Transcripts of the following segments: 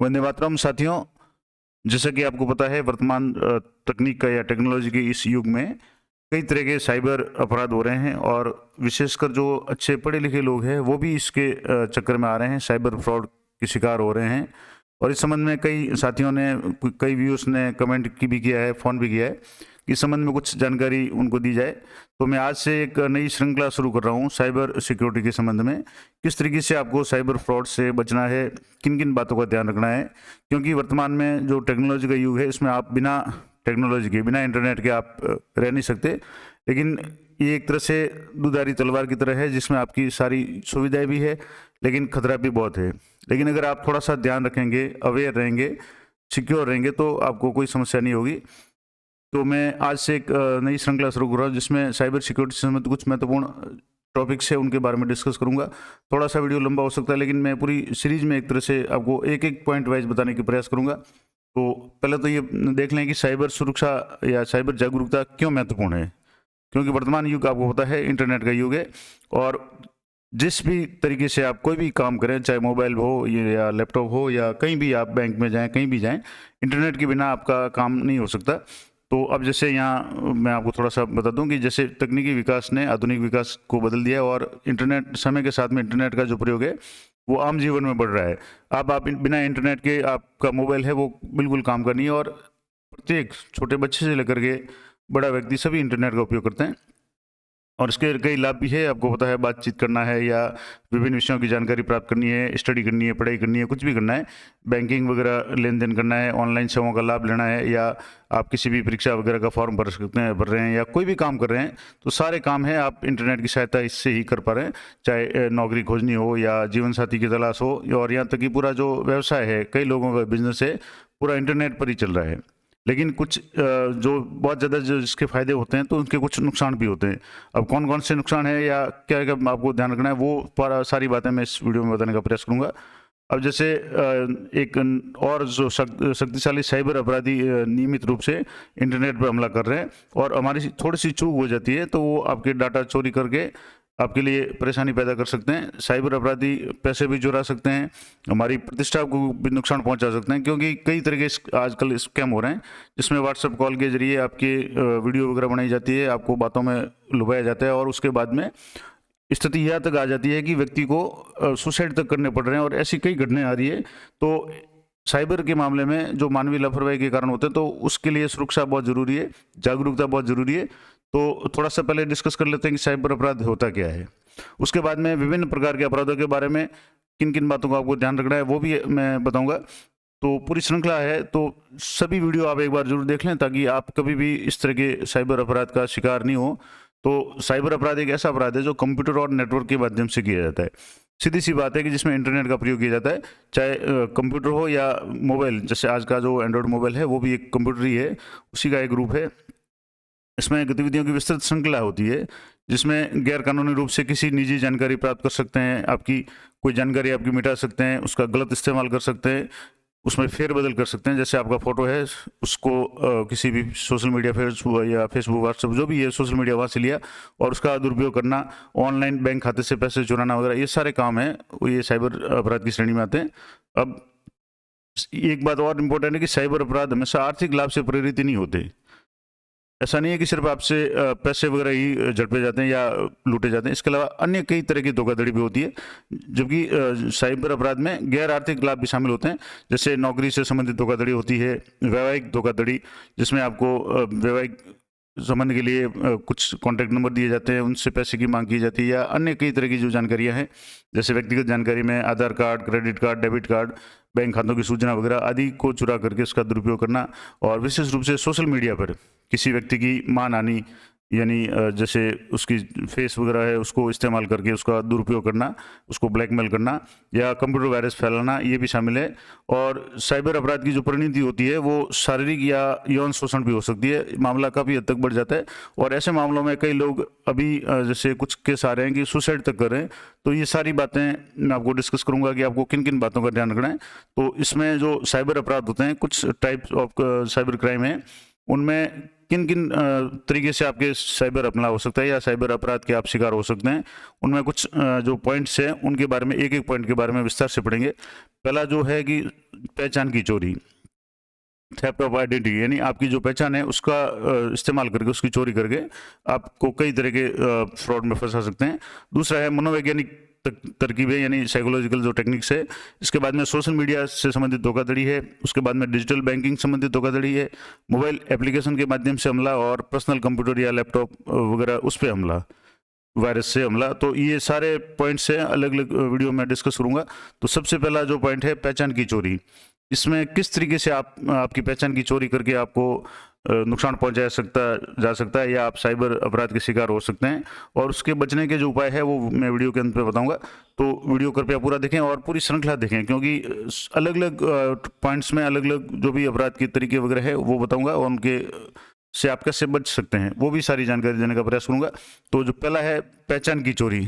वंदे मातरम साथियों। जैसा कि आपको पता है, वर्तमान तकनीक का या टेक्नोलॉजी के इस युग में कई तरह के साइबर अपराध हो रहे हैं और विशेषकर जो अच्छे पढ़े लिखे लोग हैं वो भी इसके चक्कर में आ रहे हैं, साइबर फ्रॉड के शिकार हो रहे हैं। और इस संबंध में कई साथियों ने, कई व्यूअर्स ने कमेंट की भी किया है, फ़ोन भी किया है कि इस संबंध में कुछ जानकारी उनको दी जाए। तो मैं आज से एक नई श्रृंखला शुरू कर रहा हूँ साइबर सिक्योरिटी के संबंध में। किस तरीके से आपको साइबर फ्रॉड से बचना है, किन किन बातों का ध्यान रखना है, क्योंकि वर्तमान में जो टेक्नोलॉजी का युग है इसमें आप बिना टेक्नोलॉजी के, बिना इंटरनेट के आप रह नहीं सकते। लेकिन ये एक तरह से दुधारी तलवार की तरह है जिसमें आपकी सारी सुविधाएं भी है लेकिन खतरा भी बहुत है। लेकिन अगर आप थोड़ा सा ध्यान रखेंगे, अवेयर रहेंगे, सिक्योर रहेंगे तो आपको कोई समस्या नहीं होगी। तो मैं आज से एक नई श्रृंखला शुरू कर रहा हूँ जिसमें साइबर सिक्योरिटी से संबंधित कुछ महत्वपूर्ण टॉपिक्स है, उनके बारे में डिस्कस करूंगा। थोड़ा सा वीडियो लंबा हो सकता है लेकिन मैं पूरी सीरीज में एक तरह से आपको एक एक पॉइंट वाइज बताने की प्रयास करूंगा। तो पहले तो ये देख लें कि साइबर सुरक्षा या साइबर जागरूकता क्यों महत्वपूर्ण है। क्योंकि वर्तमान युग आपको पता है इंटरनेट का युग है और जिस भी तरीके से आप कोई भी काम करें, चाहे मोबाइल हो या लैपटॉप हो या कहीं भी आप बैंक में जाएं, कहीं भी जाएं, इंटरनेट के बिना आपका काम नहीं हो सकता। तो अब जैसे यहाँ मैं आपको थोड़ा सा बता दूं कि जैसे तकनीकी विकास ने आधुनिक विकास को बदल दिया और इंटरनेट, समय के साथ में इंटरनेट का जो प्रयोग है वो आम जीवन में बढ़ रहा है। अब आप बिना इंटरनेट के आपका मोबाइल है वो बिल्कुल काम का नहीं है और प्रत्येक छोटे बच्चे से लेकर के बड़ा व्यक्ति सभी इंटरनेट का उपयोग करते हैं। और इसके कई लाभ भी है, आपको पता है, बातचीत करना है या विभिन्न विषयों की जानकारी प्राप्त करनी है, स्टडी करनी है, पढ़ाई करनी है, कुछ भी करना है, बैंकिंग वगैरह लेन देन करना है, ऑनलाइन सेवाओं का लाभ लेना है, या आप किसी भी परीक्षा वगैरह का फॉर्म भर सकते हैं, भर रहे हैं, या कोई भी काम कर रहे हैं तो सारे काम हैं आप इंटरनेट की सहायता इससे ही कर पा रहे हैं। चाहे नौकरी खोजनी हो या जीवन साथी की तलाश हो, और यहाँ तक कि पूरा जो व्यवसाय है, कई लोगों का बिजनेस है, पूरा इंटरनेट पर ही चल रहा है। लेकिन कुछ जो बहुत ज़्यादा जो इसके फ़ायदे होते हैं तो उनके कुछ नुकसान भी होते हैं। अब कौन कौन से नुकसान है या क्या क्या आपको ध्यान रखना है वो सारी बातें मैं इस वीडियो में बताने का प्रयास करूंगा। अब जैसे एक और जो शक्तिशाली साइबर अपराधी नियमित रूप से इंटरनेट पर हमला कर रहे हैं और हमारी थोड़ी सी चूक हो जाती है तो वो आपके डाटा चोरी करके आपके लिए परेशानी पैदा कर सकते हैं। साइबर अपराधी पैसे भी चुरा सकते हैं, हमारी प्रतिष्ठा को भी नुकसान पहुंचा सकते हैं, क्योंकि कई तरह के आजकल स्कैम हो रहे हैं जिसमें व्हाट्सएप कॉल के जरिए आपके वीडियो वगैरह बनाई जाती है, आपको बातों में लुभाया जाता है और उसके बाद में स्थिति यहाँ तक आ जाती है कि व्यक्ति को सुसाइड तक करने पड़ रहे हैं और ऐसी कई घटनाएं आ रही है। तो साइबर के मामले में जो मानवीय लापरवाही के कारण होते हैं तो उसके लिए सुरक्षा बहुत ज़रूरी है, जागरूकता बहुत ज़रूरी है। तो थोड़ा सा पहले डिस्कस कर लेते हैं कि साइबर अपराध होता क्या है। उसके बाद में विभिन्न प्रकार के अपराधों के बारे में किन किन बातों का आपको ध्यान रखना है वो भी मैं बताऊंगा। तो पूरी श्रृंखला है, तो सभी वीडियो आप एक बार जरूर देख लें ताकि आप कभी भी इस तरह के साइबर अपराध का शिकार नहीं हो। तो साइबर अपराध एक ऐसा अपराध है जो कंप्यूटर और नेटवर्क के माध्यम से किया जाता है। सीधी सी बात है कि जिसमें इंटरनेट का प्रयोग किया जाता है, चाहे कंप्यूटर हो या मोबाइल। जैसे आज का जो एंड्रॉयड मोबाइल है वो भी एक कंप्यूटर ही है, उसी का एक रूप है। इसमें गतिविधियों की विस्तृत श्रृंखला होती है जिसमें गैर कानूनी रूप से किसी निजी जानकारी प्राप्त कर सकते हैं, आपकी कोई जानकारी आपकी मिटा सकते हैं, उसका गलत इस्तेमाल कर सकते हैं, उसमें फेरबदल कर सकते हैं। जैसे आपका फोटो है उसको किसी भी सोशल मीडिया, फेसबुक व्हाट्सएप जो भी है सोशल मीडिया, वहाँ से लिया और उसका दुरुपयोग करना, ऑनलाइन बैंक खाते से पैसे चुराना वगैरह, ये सारे काम हैं वो ये साइबर अपराध की श्रेणी में आते हैं। अब एक बात और इम्पोर्टेंट है कि साइबर अपराध हमेशा आर्थिक लाभ से प्रेरित ही नहीं होते। ऐसा नहीं है कि सिर्फ आपसे पैसे वगैरह ही झड़पे जाते हैं या लूटे जाते हैं, इसके अलावा अन्य कई तरह की धोखाधड़ी भी होती है। जबकि साइबर अपराध में गैर आर्थिक लाभ भी शामिल होते हैं, जैसे नौकरी से संबंधित धोखाधड़ी होती है, वैवाहिक धोखाधड़ी जिसमें आपको वैवाहिक संबंध के लिए कुछ कॉन्टैक्ट नंबर दिए जाते हैं, उनसे पैसे की मांग की जाती है, या अन्य कई तरह की जो जानकारियां हैं जैसे व्यक्तिगत जानकारी में Aadhaar card, credit card, debit card, bank खातों की सूचना वगैरह आदि को चुरा करके उसका दुरुपयोग करना। और विशेष रूप से सोशल मीडिया पर किसी व्यक्ति की मान आनी, यानी जैसे उसकी फेस वगैरह है उसको इस्तेमाल करके उसका दुरुपयोग करना, उसको ब्लैकमेल करना या कंप्यूटर वायरस फैलाना, ये भी शामिल है। और साइबर अपराध की जो परिणति होती है वो शारीरिक या यौन शोषण भी हो सकती है, मामला काफ़ी हद तक बढ़ जाता है। और ऐसे मामलों में कई लोग अभी जैसे कुछ केस आ रहे हैं कि सुसाइड तक कर रहे हैं। तो ये सारी बातें मैं आपको डिस्कस करूंगा कि आपको किन किन बातों का ध्यान रखना है। तो इसमें जो साइबर अपराध होते हैं, कुछ टाइप्स ऑफ साइबर क्राइम है, उनमें किन किन तरीके से आपके साइबर हमला हो सकता है या साइबर अपराध के आप शिकार हो सकते हैं, उनमें कुछ जो पॉइंट्स हैं उनके बारे में, एक एक पॉइंट के बारे में विस्तार से पढ़ेंगे। पहला जो है कि पहचान की चोरी, थेफ्ट ऑफ आइडेंटिटी, यानी आपकी जो पहचान है उसका इस्तेमाल करके, उसकी चोरी करके आपको कई तरह के फ्रॉड में फंसा सकते हैं। दूसरा है मनोवैज्ञानिक तरकीबें, यानी साइकोलॉजिकल जो टेक्निक्स है। इसके बाद में सोशल मीडिया से संबंधित धोखाधड़ी है। उसके बाद में डिजिटल बैंकिंग संबंधित धोखाधड़ी है। मोबाइल एप्लीकेशन के माध्यम से हमला और पर्सनल कंप्यूटर या लैपटॉप वगैरह उस पर हमला, वायरस से हमला। तो ये सारे पॉइंट्स हैं, अलग अलग वीडियो में डिस्कस करूंगा। तो सबसे पहला जो पॉइंट है पहचान की चोरी, इसमें किस तरीके से आपकी पहचान की चोरी करके आपको नुकसान पहुंचाया जा सकता है या आप साइबर अपराध के शिकार हो सकते हैं, और उसके बचने के जो उपाय है वो मैं वीडियो के अंत में बताऊंगा। तो वीडियो कृपया पूरा देखें और पूरी श्रृंखला देखें, क्योंकि अलग अलग पॉइंट्स में अलग अलग जो भी अपराध के तरीके वगैरह है वो बताऊंगा, और उनके से आप कैसे बच सकते हैं वो भी सारी जानकारी देने का प्रयास करूंगा। तो जो पहला है पहचान की चोरी,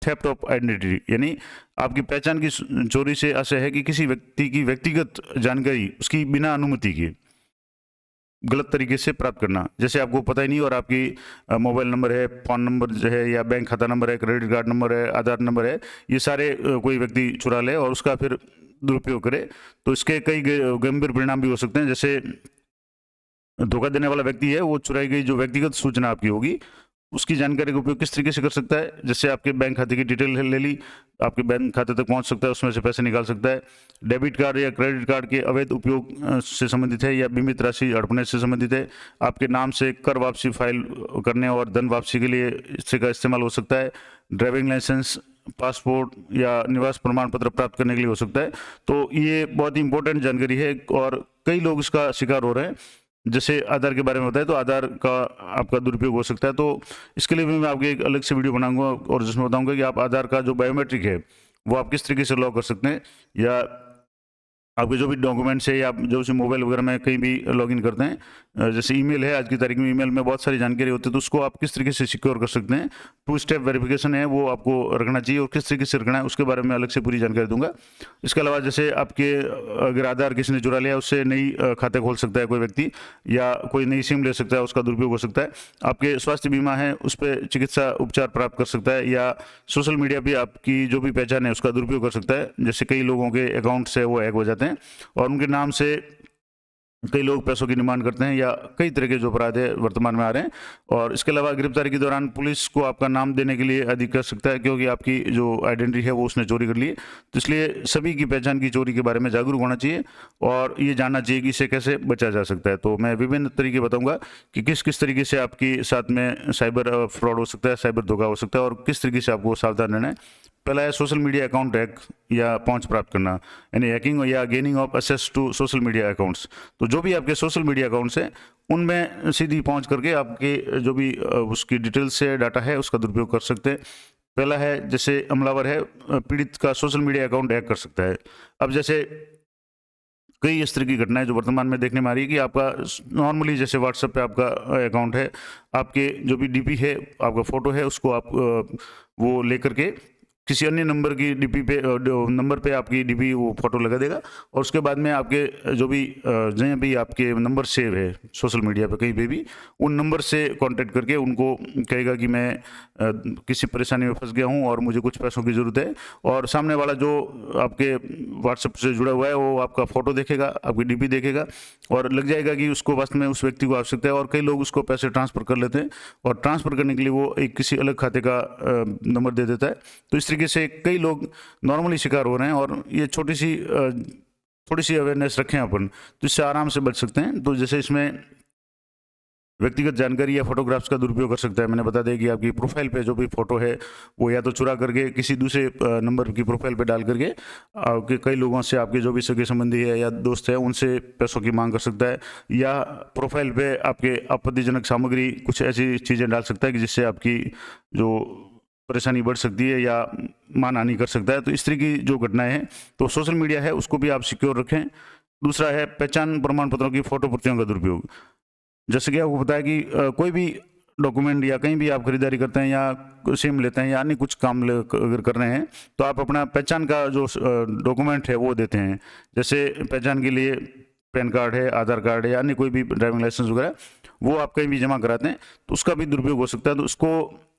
थेफ्ट ऑफ आइडेंटिटी, यानी आपकी पहचान की चोरी से आशय है कि किसी व्यक्ति की व्यक्तिगत जानकारी उसकी बिना अनुमति के गलत तरीके से प्राप्त करना। जैसे आपको पता ही नहीं और आपकी मोबाइल नंबर है, फ़ोन नंबर जो है, या बैंक खाता नंबर है, क्रेडिट कार्ड नंबर है, आधार नंबर है, ये सारे कोई व्यक्ति चुरा ले और उसका फिर दुरुपयोग करे, तो इसके कई गंभीर परिणाम भी हो सकते हैं। जैसे धोखा देने वाला व्यक्ति है, वो चुराई गई जो व्यक्तिगत सूचना आपकी होगी उसकी जानकारी का उपयोग किस तरीके से कर सकता है। जैसे आपके बैंक खाते की डिटेल ले ली, आपके बैंक खाते तक पहुंच सकता है, उसमें से पैसे निकाल सकता है। डेबिट कार्ड या क्रेडिट कार्ड के अवैध उपयोग से संबंधित है या बीमित राशि हड़पने से संबंधित है। आपके नाम से कर वापसी फाइल करने और धन वापसी के लिए इसका इस्तेमाल हो सकता है। ड्राइविंग लाइसेंस, पासपोर्ट या निवास प्रमाण पत्र प्राप्त करने के लिए हो सकता है। तो ये बहुत ही इंपॉर्टेंट जानकारी है और कई लोग इसका शिकार हो रहे हैं। जैसे आधार के बारे में बताया, तो आधार का आपका दुरुपयोग हो सकता है। तो इसके लिए भी मैं आपके एक अलग से वीडियो बनाऊंगा और जिसमें बताऊंगा कि आप आधार का जो बायोमेट्रिक है वो आप किस तरीके से लॉक कर सकते हैं, या आपके जो भी डॉक्यूमेंट्स है या जो से मोबाइल वगैरह में कहीं भी लॉगिन करते हैं, जैसे ईमेल है, आज की तारीख में ईमेल में बहुत सारी जानकारी होती है, तो उसको आप किस तरीके से सिक्योर कर सकते हैं। 2 स्टेप वेरिफिकेशन है वो आपको रखना चाहिए, और किस तरीके से रखना है उसके बारे में अलग से पूरी जानकारी दूंगा। इसके अलावा जैसे आपके अगर आधार किसी ने चुरा लिया, उससे नई खाते खोल सकता है कोई व्यक्ति, या कोई नई सिम ले सकता है, उसका दुरुपयोग हो सकता है। आपके स्वास्थ्य बीमा है उस पर चिकित्सा उपचार प्राप्त कर सकता है, या सोशल मीडिया पे आपकी जो भी पहचान है उसका दुरुपयोग कर सकता है। जैसे कई लोगों के अकाउंट से वो हैक हो जाते हैं और उनके नाम से कई लोग पैसों की डिमांड करते हैं, या कई तरह के जो अपराध है वर्तमान में आ रहे हैं। और इसके अलावा गिरफ्तारी के दौरान पुलिस को आपका नाम देने के लिए अधिक कर सकता है, क्योंकि आपकी जो आइडेंटिटी है वो उसने चोरी कर ली है। तो इसलिए सभी की पहचान की चोरी के बारे में जागरूक होना चाहिए और ये जानना चाहिए कि इसे कैसे बचा जा सकता है। तो मैं विभिन्न तरीके बताऊंगा कि किस किस तरीके से आपके साथ में साइबर फ्रॉड हो सकता है, साइबर धोखा हो सकता है, और किस तरीके से आपको सावधान रहना है। पहला है सोशल मीडिया अकाउंट हैक या पहुंच प्राप्त करना, यानी हैकिंग या gaining of access to social media accounts. तो जो भी आपके सोशल मीडिया अकाउंट्स हैं उनमें सीधी पहुंच करके आपके जो भी उसकी डिटेल्स से डाटा है उसका दुरुपयोग कर सकते हैं। पहला है, जैसे हमलावर है पीड़ित का सोशल मीडिया अकाउंट हैक कर सकता है। अब जैसे कई इस तरह की घटनाएं जो वर्तमान में देखने में आ रही है कि आपका नॉर्मली जैसे व्हाट्सएप पे आपका अकाउंट है, आपके जो भी डीपी है, आपका फोटो है, उसको आप वो लेकर के किसी अन्य नंबर की डीपी पे नंबर पे आपकी डीपी वो फोटो लगा देगा, और उसके बाद में आपके जो भी जहाँ भी आपके नंबर सेव है सोशल मीडिया पे कहीं पे भी, उन नंबर से कांटेक्ट करके उनको कहेगा कि मैं किसी परेशानी में फंस गया हूँ और मुझे कुछ पैसों की ज़रूरत है, और सामने वाला जो आपके व्हाट्सएप से जुड़ा हुआ है वो आपका फ़ोटो देखेगा, आपकी डीपी देखेगा, और लग जाएगा कि उसको वास्तव में उस व्यक्ति को आवश्यकता है। और कई लोग उसको पैसे ट्रांसफ़र कर लेते हैं, और ट्रांसफ़र करने के लिए वो एक किसी अलग खाते का नंबर दे देता है। तो इस तरीके से कई लोग नॉर्मली शिकार हो रहे हैं, और ये थोड़ी सी अवेयरनेस रखें अपन, तो इससे आराम से बच सकते हैं। तो जैसे इसमें व्यक्तिगत जानकारी या फोटोग्राफ्स का दुरुपयोग कर सकता है। मैंने बता दिया कि आपकी प्रोफाइल पे जो भी फोटो है वो या तो चुरा करके किसी दूसरे नंबर की प्रोफाइल पे डाल करके आपके कई लोगों से, आपके जो भी सगे संबंधी है या दोस्त है, उनसे पैसों की मांग कर सकता है, या प्रोफाइल पे आपके आपत्तिजनक सामग्री कुछ ऐसी चीज़ें डाल सकता है कि जिससे आपकी जो परेशानी बढ़ सकती है या मानहानि कर सकता है। तो इस तरह की जो घटनाएं हैं, तो सोशल मीडिया है उसको भी आप सिक्योर रखें। दूसरा है पहचान प्रमाण पत्रों की फोटो प्रतियों का दुरुपयोग। जैसे कि आपको पता है कि कोई भी डॉक्यूमेंट या कहीं भी आप खरीदारी करते हैं या सिम लेते हैं या अन्य कुछ काम अगर कर रहे हैं, तो आप अपना पहचान का जो डॉक्यूमेंट है वो देते हैं। जैसे पहचान के लिए पैन कार्ड है, आधार कार्ड है, अन्य कोई भी ड्राइविंग लाइसेंस वगैरह, वो आप कहीं भी जमा कराते हैं तो उसका भी दुरुपयोग हो सकता है। तो उसको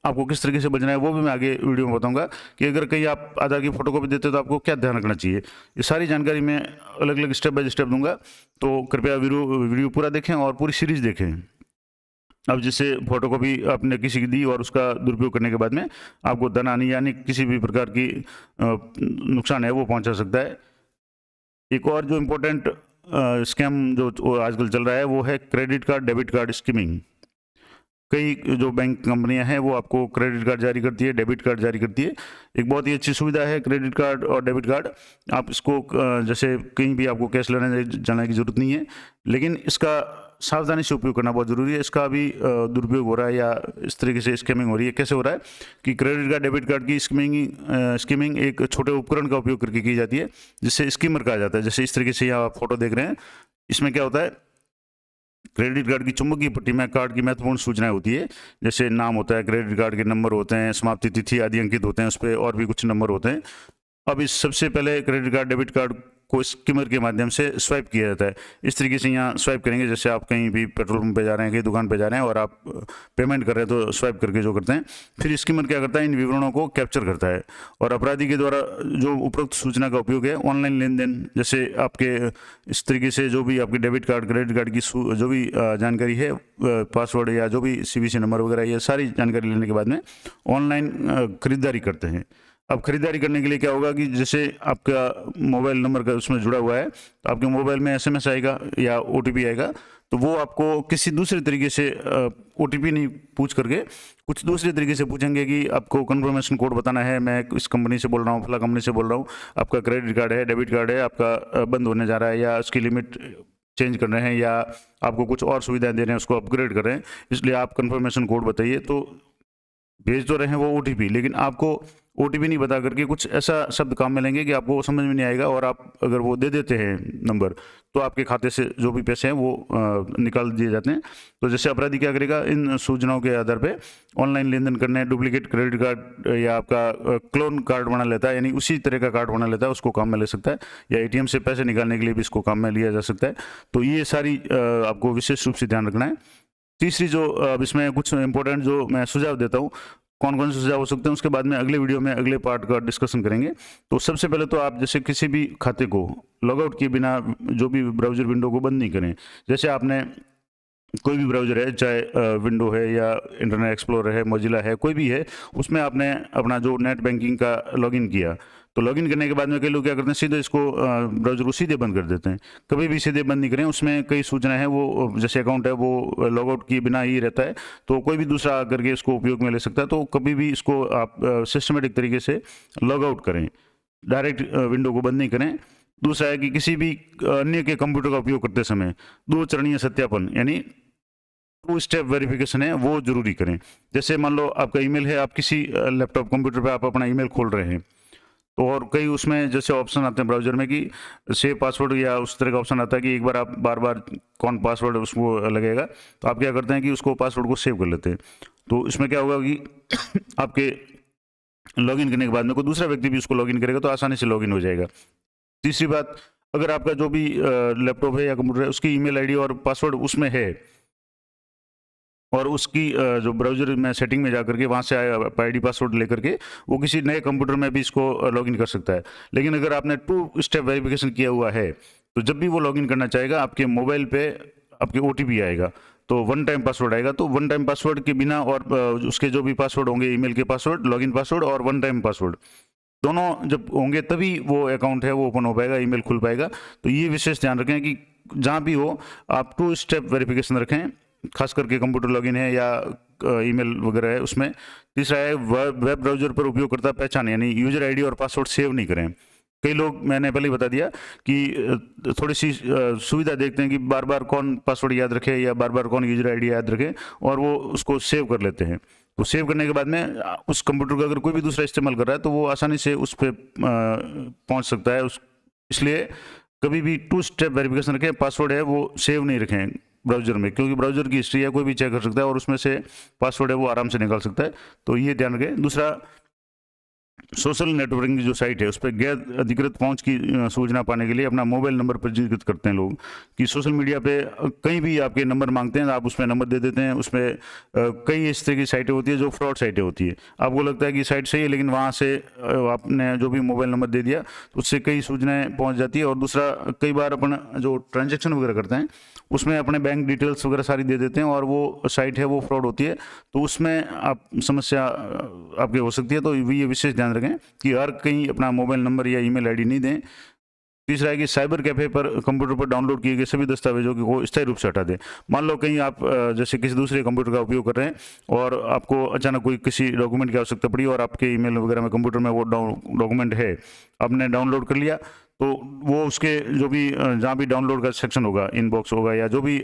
आपको किस तरीके से बचना है वो भी मैं आगे वीडियो में बताऊंगा कि अगर कहीं आप आधार की फोटोकॉपी देते हैं तो आपको क्या ध्यान रखना चाहिए। ये सारी जानकारी मैं अलग अलग स्टेप बाय स्टेप दूंगा, तो कृपया वीडियो पूरा देखें और पूरी सीरीज देखें। अब जैसे फोटोकॉपी आपने किसी की दी और उसका दुरुपयोग करने के बाद में आपको धन हानि यानी किसी भी प्रकार की नुकसान है वो पहुंचा सकता है। एक और जो इम्पोर्टेंट स्कैम जो आजकल चल रहा है वो है credit card debit card skimming. कई जो बैंक कंपनियां हैं वो आपको क्रेडिट कार्ड जारी करती है, डेबिट कार्ड जारी करती है। एक बहुत ही अच्छी सुविधा है क्रेडिट कार्ड और डेबिट कार्ड। आप इसको जैसे कहीं भी आपको कैश लेने जाने की ज़रूरत नहीं है, लेकिन इसका सावधानी से उपयोग करना बहुत ज़रूरी है। इसका भी दुरुपयोग हो रहा है या इस तरीके से स्कैमिंग हो रही है। कैसे हो रहा है कि क्रेडिट कार्ड डेबिट कार्ड की स्कीमिंग एक छोटे उपकरण का उपयोग करके की जाती है जिससे स्कीमर कहा जाता है। जैसे इस तरीके से यहाँ आप फोटो देख रहे हैं, इसमें क्या होता है, क्रेडिट कार्ड की चुंबकीय पट्टी में कार्ड की महत्वपूर्ण सूचनाएं होती है, जैसे नाम होता है, क्रेडिट कार्ड के नंबर होते हैं, समाप्ति तिथि आदि अंकित होते हैं उस पर, और भी कुछ नंबर होते हैं। अब इस सबसे पहले क्रेडिट कार्ड डेबिट कार्ड को स्किमर के माध्यम से स्वाइप किया जाता है। इस तरीके से यहाँ स्वाइप करेंगे, जैसे आप कहीं भी पेट्रोल पंप पे जा रहे हैं, कहीं दुकान पे जा रहे हैं और आप पेमेंट कर रहे हैं तो स्वाइप करके जो करते हैं, फिर स्किमर क्या करता है, इन विवरणों को कैप्चर करता है और अपराधी के द्वारा जो उपरोक्त सूचना का उपयोग है ऑनलाइन लेन देन, जैसे आपके इस तरीके से जो भी आपके डेबिट कार्ड क्रेडिट कार्ड की जो भी जानकारी है, पासवर्ड या जो भी CVC नंबर वगैरह, ये सारी जानकारी लेने के बाद में ऑनलाइन खरीदारी करते हैं। अब खरीदारी करने के लिए क्या होगा कि जैसे आपका मोबाइल नंबर का उसमें जुड़ा हुआ है तो आपके मोबाइल में SMS आएगा या OTP आएगा, तो वो आपको किसी दूसरे तरीके से OTP नहीं पूछ करके कुछ दूसरे तरीके से पूछेंगे कि आपको कन्फर्मेशन कोड बताना है, मैं इस कंपनी से बोल रहा हूँ, फला कंपनी से बोल रहा हूँ, आपका क्रेडिट कार्ड है, डेबिट कार्ड है, आपका बंद होने जा रहा है या उसकी लिमिट चेंज कर रहे हैं या आपको कुछ और सुविधाएं दे रहे हैं, उसको अपग्रेड कर रहे हैं, इसलिए आप कन्फर्मेशन कोड बताइए। तो भेज तो रहे हैं वो OTP, लेकिन आपको OTP नहीं बता करके कुछ ऐसा शब्द काम में लेंगे कि आपको समझ में नहीं आएगा, और आप अगर वो दे देते हैं नंबर तो आपके खाते से जो भी पैसे हैं वो निकाल दिए जाते हैं। तो जैसे अपराधी क्या करेगा, इन सूचनाओं के आधार पे ऑनलाइन लेन देन करने, डुप्लीकेट क्रेडिट कार्ड या आपका क्लोन कार्ड बना लेता है, यानी उसी तरह का कार्ड बना लेता है, उसको काम में ले सकता है, या ATM से पैसे निकालने के लिए भी इसको काम में लिया जा सकता है। तो ये सारी आपको विशेष रूप से ध्यान रखना है। तीसरी जो अब इसमें कुछ इंपॉर्टेंट जो मैं सुझाव देता हूँ, कौन कौन से सुझाव हो सकते हैं, उसके बाद में अगले वीडियो में अगले पार्ट का डिस्कशन करेंगे। तो सबसे पहले तो आप जैसे किसी भी खाते को लॉगआउट किए बिना जो भी ब्राउजर विंडो को बंद नहीं करें। जैसे आपने कोई भी ब्राउजर है, चाहे विंडो है या इंटरनेट एक्सप्लोरर है, मोजिला है, कोई भी है, उसमें आपने अपना जो नेट बैंकिंग का लॉगिन किया, तो लॉगिन करने के बाद में कई लोग क्या करते हैं, सीधे इसको ब्राउजर को सीधे बंद कर देते हैं। कभी भी सीधे बंद नहीं करें, उसमें कई सूचनाएं हैं, वो जैसे अकाउंट है वो लॉगआउट किए बिना ही रहता है, तो कोई भी दूसरा करके इसको उपयोग में ले सकता है। तो कभी भी इसको आप सिस्टमेटिक तरीके से लॉगआउट करें, डायरेक्ट विंडो को बंद नहीं करें। दूसरा है कि किसी भी अन्य के कंप्यूटर का उपयोग करते समय 2 चरणीय सत्यापन यानी 2 स्टेप वेरिफिकेशन है वो जरूरी करें। जैसे मान लो आपका ईमेल है, आप किसी लैपटॉप कंप्यूटर पे आप अपना ईमेल खोल रहे हैं, तो और कई उसमें जैसे ऑप्शन आते हैं ब्राउजर में कि सेव पासवर्ड या उस तरह का ऑप्शन आता है कि एक बार आप बार बार कौन पासवर्ड उसको लगेगा, तो आप क्या करते हैं कि उसको पासवर्ड को सेव कर लेते हैं। तो इसमें क्या होगा कि आपके लॉगिन करने के बाद में कोई दूसरा व्यक्ति भी उसको लॉगिन करेगा तो आसानी से लॉगिन हो जाएगा। तीसरी बात, अगर आपका जो भी लैपटॉप है या कंप्यूटर है उसकी ईमेल आईडी और पासवर्ड उसमें है और उसकी जो ब्राउजर में सेटिंग में जाकर के वहाँ से आईडी पासवर्ड लेकर के वो किसी नए कंप्यूटर में भी इसको लॉगिन कर सकता है। लेकिन अगर आपने 2 स्टेप वेरिफिकेशन किया हुआ है तो जब भी वो लॉगिन करना चाहेगा आपके मोबाइल पे आपके OTP आएगा, तो 1 टाइम पासवर्ड आएगा। तो 1 टाइम पासवर्ड के बिना और उसके जो भी पासवर्ड होंगे, ईमेल के पासवर्ड, लॉगिन पासवर्ड और 1 टाइम पासवर्ड, दोनों जब होंगे तभी वो अकाउंट है वो ओपन हो पाएगा, ईमेल खुल पाएगा। तो ये विशेष ध्यान रखें कि जहाँ भी हो आप 2 स्टेप वेरिफिकेशन रखें, खास करके कंप्यूटर लॉगिन है या ईमेल वगैरह है उसमें। तीसरा है वेब ब्राउजर पर उपयोगकर्ता पहचान यानी यूजर आईडी और पासवर्ड सेव नहीं करें। कई लोग, मैंने पहले ही बता दिया कि थोड़ी सी सुविधा देखते हैं कि बार बार कौन पासवर्ड याद रखे या बार बार कौन यूजर आईडी याद रखे, और वो उसको सेव कर लेते हैं। तो सेव करने के बाद में उस कंप्यूटर का अगर कोई भी दूसरा इस्तेमाल कर रहा है तो वो आसानी से उस पर पहुंच सकता है। इसलिए कभी भी 2 स्टेप वेरिफिकेशन रखें। पासवर्ड है वो सेव नहीं रखें ब्राउजर में, क्योंकि ब्राउजर की हिस्ट्री है कोई भी चेक कर सकता है और उसमें से पासवर्ड है वो आराम से निकाल सकता है। तो ये ध्यान रखें। दूसरा, सोशल नेटवर्किंग की जो साइट है उस पर गैर अधिकृत पहुंच की सूचना पाने के लिए अपना मोबाइल नंबर पंजीकृत करते हैं लोग, कि सोशल मीडिया पे कहीं भी आपके नंबर मांगते हैं, आप उसमें नंबर दे देते हैं। उसमें कई इस तरह की साइटें होती है जो फ्रॉड साइटें होती है। आपको लगता है कि साइट सही है, लेकिन वहाँ से आपने जो भी मोबाइल नंबर दे दिया तो उससे कई सूचनाएँ पहुँच जाती है। और दूसरा, कई बार अपन जो ट्रांजेक्शन वगैरह करते हैं उसमें अपने बैंक डिटेल्स वगैरह सारी दे देते हैं और वो साइट है वो फ्रॉड होती है, तो उसमें आप समस्या आपकी हो सकती है। तो ये विशेष ध्यान रखें कि हर कहीं अपना मोबाइल नंबर या ईमेल आईडी नहीं दें। तीसरा है कि साइबर कैफे पर कंप्यूटर पर डाउनलोड किए गए सभी दस्तावेजों को स्थायी रूप से हटा दें। मान लो कहीं आप जैसे किसी दूसरे कंप्यूटर का उपयोग कर रहे हैं और आपको अचानक कोई किसी डॉक्यूमेंट की आवश्यकता पड़ी और आपके ईमेल वगैरह में कंप्यूटर में वो डॉक्यूमेंट है, आपने डाउनलोड कर लिया, तो वो उसके जो भी जहाँ भी डाउनलोड का सेक्शन होगा, इनबॉक्स होगा या जो भी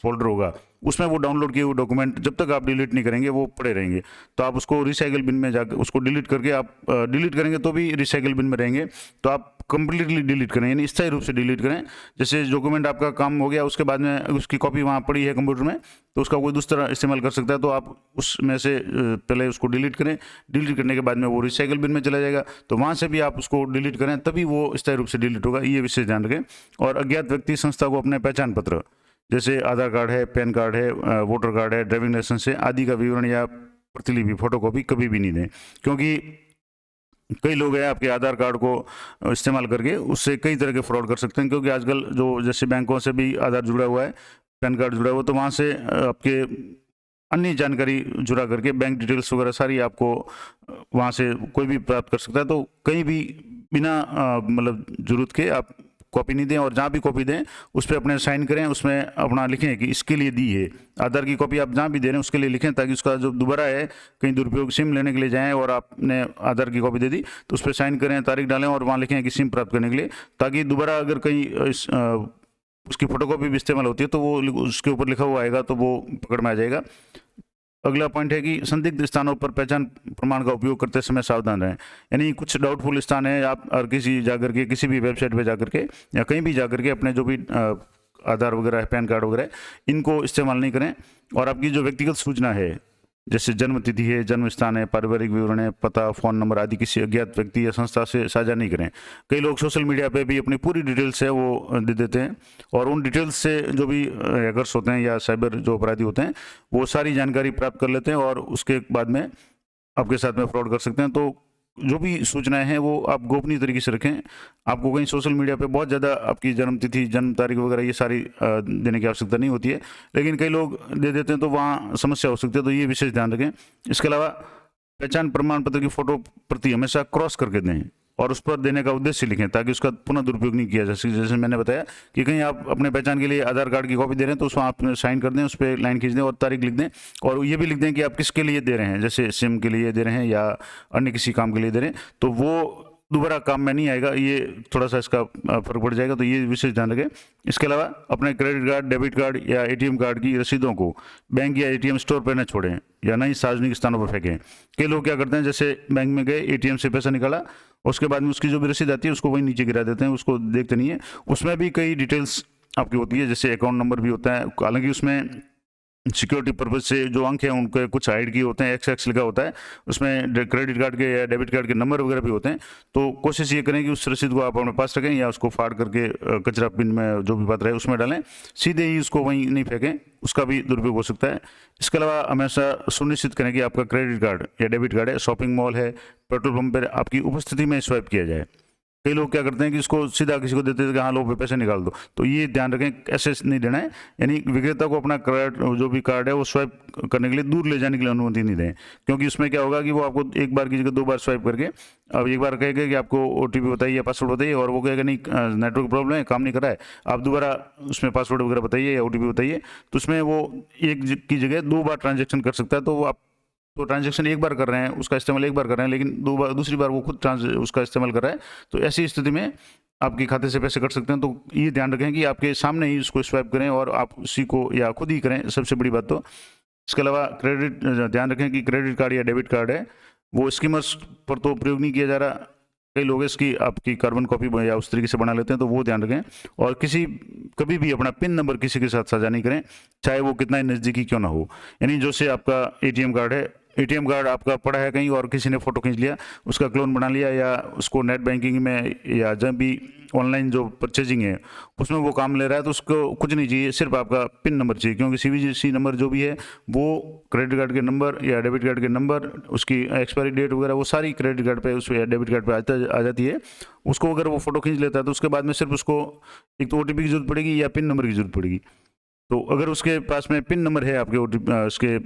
फोल्डर होगा, उसमें वो डाउनलोड किए हुए डॉक्यूमेंट जब तक आप डिलीट नहीं करेंगे वो पड़े रहेंगे। तो आप उसको रिसाइकल बिन में जाकर उसको डिलीट करके आप डिलीट करेंगे तो भी रिसाइकल बिन में रहेंगे। तो आप कंप्लीटली डिलीट करें, यानी स्थायी रूप से डिलीट करें। जैसे डॉक्यूमेंट आपका काम हो गया, उसके बाद में उसकी कॉपी वहाँ पड़ी है कंप्यूटर में, तो उसका कोई दूसरा इस्तेमाल कर सकता है, तो आप उसमें से पहले उसको डिलीट करें। डिलीट करने के बाद में वो रिसाइकल बिन में चला जाएगा, तो वहाँ से भी आप उसको डिलीट करें, तभी वो स्थायी रूप से डिलीट होगा। ये विशेष ध्यान रखें। और अज्ञात व्यक्ति संस्था को अपने पहचान पत्र, जैसे आधार कार्ड है, पैन कार्ड है, वोटर कार्ड है, ड्राइविंग लाइसेंस है आदि का विवरण या प्रतिलिपि, फोटोकॉपी कभी भी नहीं दें। क्योंकि कई लोग हैं आपके आधार कार्ड को इस्तेमाल करके उससे कई तरह के फ्रॉड कर सकते हैं। क्योंकि आजकल जो जैसे बैंकों से भी आधार जुड़ा हुआ है, पैन कार्ड जुड़ा हुआ है, तो वहाँ से आपके अन्य जानकारी जुड़ा करके बैंक डिटेल्स वगैरह सारी आपको वहाँ से कोई भी प्राप्त कर सकता है। तो कहीं भी बिना मतलब जरूरत के आप कॉपी नहीं दें, और जहाँ भी कॉपी दें उस पर अपने साइन करें, उसमें अपना लिखें कि इसके लिए दी है। आधार की कॉपी आप जहाँ भी दे रहे हैं उसके लिए लिखें, ताकि उसका जो दोबारा है कहीं दुरुपयोग, सिम लेने के लिए जाएं और आपने आधार की कॉपी दे दी तो उस पर साइन करें, तारीख डालें और वहाँ लिखें कि सिम प्राप्त करने के लिए, ताकि दोबारा अगर कहीं उसकी फोटोकॉपी भी इस्तेमाल होती है तो वो उसके ऊपर लिखा हुआ आएगा तो वो पकड़ में आ जाएगा। अगला पॉइंट है कि संदिग्ध स्थानों पर पहचान प्रमाण का उपयोग करते समय सावधान रहें। यानी कुछ डाउटफुल स्थान है, आप और किसी जाकर के किसी भी वेबसाइट पे जाकर के या कहीं भी जाकर के अपने जो भी आधार वगैरह है, पैन कार्ड वगैरह है, इनको इस्तेमाल नहीं करें। और आपकी जो व्यक्तिगत सूचना है, जैसे जन्म तिथि है, जन्म स्थान है, पारिवारिक विवरण है, पता, फ़ोन नंबर आदि किसी अज्ञात व्यक्ति या संस्था से साझा नहीं करें। कई लोग सोशल मीडिया पे भी अपनी पूरी डिटेल्स है वो दे देते हैं, और उन डिटेल्स से जो भी हैकर्स होते हैं या साइबर जो अपराधी होते हैं वो सारी जानकारी प्राप्त कर लेते हैं और उसके बाद में आपके साथ में फ्रॉड कर सकते हैं। तो जो भी सूचनाएं हैं वो आप गोपनीय तरीके से रखें। आपको कहीं सोशल मीडिया पे बहुत ज़्यादा आपकी जन्म तिथि, जन्म तारीख वगैरह ये सारी देने की आवश्यकता नहीं होती है, लेकिन कई लोग दे देते हैं तो वहाँ समस्या हो सकती है। तो ये विशेष ध्यान रखें। इसके अलावा पहचान प्रमाण पत्र की फोटो प्रति हमेशा क्रॉस करके दें और उस पर देने का उद्देश्य लिखें, ताकि उसका पुनः दुरुपयोग नहीं किया जा सके। जैसे मैंने बताया कि कहीं आप अपने पहचान के लिए आधार कार्ड की कॉपी दे रहे हैं तो उसमें आप साइन कर दें, उस पर लाइन खींच दें और तारीख लिख दें, और ये भी लिख दें कि आप किसके लिए दे रहे हैं, जैसे सिम के लिए दे रहे हैं या अन्य किसी काम के लिए दे रहे हैं, तो वो दोबारा काम में नहीं आएगा। ये थोड़ा सा इसका फर्क पड़ जाएगा, तो ये विशेष ध्यान रखें। इसके अलावा अपने क्रेडिट कार्ड, डेबिट कार्ड या एटीएम कार्ड की रसीदों को बैंक या एटीएम स्टोर पर न छोड़ें या न ही सार्वजनिक स्थानों पर फेंकें। कई लोग क्या करते हैं, जैसे बैंक में गए, एटीएम से पैसा निकाला, उसके बाद में उसकी जो भी रसीद आती है उसको वहीं नीचे गिरा देते हैं, उसको देखते नहीं है। उसमें भी कई डिटेल्स आपकी होती है, जैसे अकाउंट नंबर भी होता है। हालांकि उसमें सिक्योरिटी पर्पज से जो अंक हैं उनके कुछ हाइड किए होते हैं, एक्स लिखा होता है, उसमें क्रेडिट कार्ड के या डेबिट कार्ड के नंबर वगैरह भी होते हैं। तो कोशिश ये करें कि उस रसीद को आप अपने पास रखें या उसको फाड़ करके कचरा बिन में जो भी पात्र है उसमें डालें, सीधे ही उसको वहीं नहीं फेंकें, उसका भी दुरुपयोग हो सकता है। इसके अलावा हमेशा सुनिश्चित करें कि आपका क्रेडिट कार्ड या डेबिट कार्ड है, शॉपिंग मॉल है, पेट्रोल पंप पर आपकी उपस्थिति में स्वाइप किया जाए। कई लोग क्या करते हैं कि इसको सीधा किसी को देते थे कि हाँ लो पैसे निकाल दो, तो ये ध्यान रखें, ऐसे नहीं देना है। यानी विक्रेता को अपना कार्ड जो भी कार्ड है वो स्वाइप करने के लिए दूर ले जाने के लिए अनुमति नहीं दें, क्योंकि उसमें क्या होगा कि वो आपको एक बार की जगह 2 बार स्वाइप करके, अब एक बार कहेगा कि आपको ओटीपी बताइए या पासवर्ड बताइए, और वो कहेगा नहीं नेटवर्क प्रॉब्लम है, काम नहीं कर रहा है, आप दोबारा उसमें पासवर्ड वगैरह बताइए या ओटीपी बताइए, तो उसमें वो एक की जगह 2 बार ट्रांजेक्शन कर सकता है। तो वो आप तो ट्रांजेक्शन एक बार कर रहे हैं, उसका इस्तेमाल एक बार कर रहे हैं, लेकिन दूसरी बार वो खुद उसका इस्तेमाल कर रहा है, तो ऐसी स्थिति में आपके खाते से पैसे कट सकते हैं। तो ये ध्यान रखें कि आपके सामने ही उसको स्वाइप करें और आप उसी को या खुद ही करें, सबसे बड़ी बात। तो इसके अलावा क्रेडिट, ध्यान रखें कि क्रेडिट कार्ड या डेबिट कार्ड है वो स्कीमर्स पर तो प्रयोग नहीं किया जा रहा। कई लोग इसकी आपकी कार्बन कॉपी या उस तरीके से बना लेते हैं, तो वो ध्यान रखें। और कभी भी अपना पिन नंबर किसी के साथ साझा नहीं करें, चाहे वो कितना ही नज़दीकी क्यों ना हो। यानी जैसे आपका एटीएम कार्ड है, एटीएम कार्ड आपका पड़ा है कहीं और किसी ने फ़ोटो खींच लिया, उसका क्लोन बना लिया, या उसको नेट बैंकिंग में या जब भी ऑनलाइन जो परचेजिंग है उसमें वो काम ले रहा है, तो उसको कुछ नहीं चाहिए, सिर्फ आपका पिन नंबर चाहिए। क्योंकि सीवीसी नंबर जो भी है वो क्रेडिट कार्ड के नंबर या डेबिट कार्ड के नंबर, उसकी एक्सपायरी डेट वगैरह वो सारी क्रेडिट कार्ड पे उस या डेबिट कार्ड पे आ जाती है। उसको अगर वो फ़ोटो खींच लेता है तो उसके बाद में सिर्फ उसको एक तो ओटीपी की ज़रूरत पड़ेगी या पिन नंबर की ज़रूरत पड़ेगी। तो अगर उसके पास में पिन नंबर है आपके उसके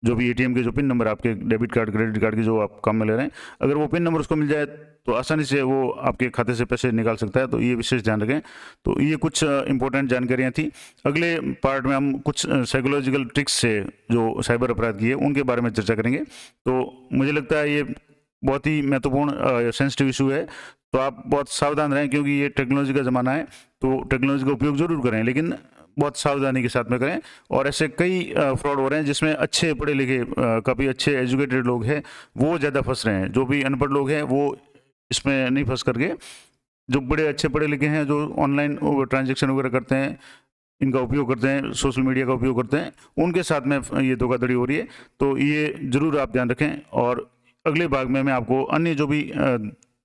जो भी एटीएम के जो पिन नंबर आपके डेबिट कार्ड क्रेडिट कार्ड के जो आप काम में ले रहे हैं, अगर वो पिन नंबर उसको मिल जाए तो आसानी से वो आपके खाते से पैसे निकाल सकता है। तो ये विशेष ध्यान रखें। तो ये कुछ इंपॉर्टेंट जानकारियाँ थी। अगले पार्ट में हम कुछ साइकोलॉजिकल ट्रिक्स से जो साइबर अपराध की है उनके बारे में चर्चा करेंगे। तो मुझे लगता है ये बहुत ही महत्वपूर्ण सेंसिटिव इशू है, तो आप बहुत सावधान रहें, क्योंकि ये टेक्नोलॉजी का ज़माना है। तो टेक्नोलॉजी का उपयोग ज़रूर करें, लेकिन बहुत सावधानी के साथ में करें। और ऐसे कई फ्रॉड हो रहे हैं जिसमें अच्छे पढ़े लिखे काफ़ी अच्छे एजुकेटेड लोग हैं वो ज़्यादा फंस रहे हैं। जो भी अनपढ़ लोग हैं वो इसमें नहीं फंस करके जो बड़े अच्छे पढ़े लिखे हैं, जो ऑनलाइन ट्रांजेक्शन वगैरह करते हैं, इनका उपयोग करते हैं, सोशल मीडिया का उपयोग करते हैं, उनके साथ में ये धोखाधड़ी हो रही है। तो ये ज़रूर आप ध्यान रखें। और अगले भाग में मैं आपको अन्य जो भी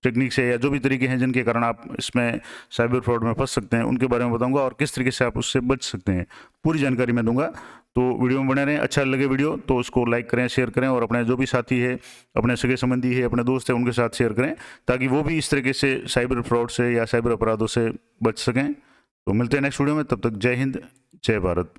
टेक्निक्स है या जो भी तरीके हैं जिनके कारण आप इसमें साइबर फ्रॉड में फंस सकते हैं उनके बारे में बताऊंगा, और किस तरीके से आप उससे बच सकते हैं, पूरी जानकारी मैं दूंगा। तो वीडियो में बने रहें। अच्छा लगे वीडियो तो उसको लाइक करें, शेयर करें, और अपने जो भी साथी है, अपने सगे संबंधी है, अपने दोस्त है, उनके साथ शेयर करें, ताकि वो भी इस तरीके से साइबर फ्रॉड से या साइबर अपराधों से बच सकें। तो मिलते हैं नेक्स्ट वीडियो में, तब तक जय हिंद, जय भारत।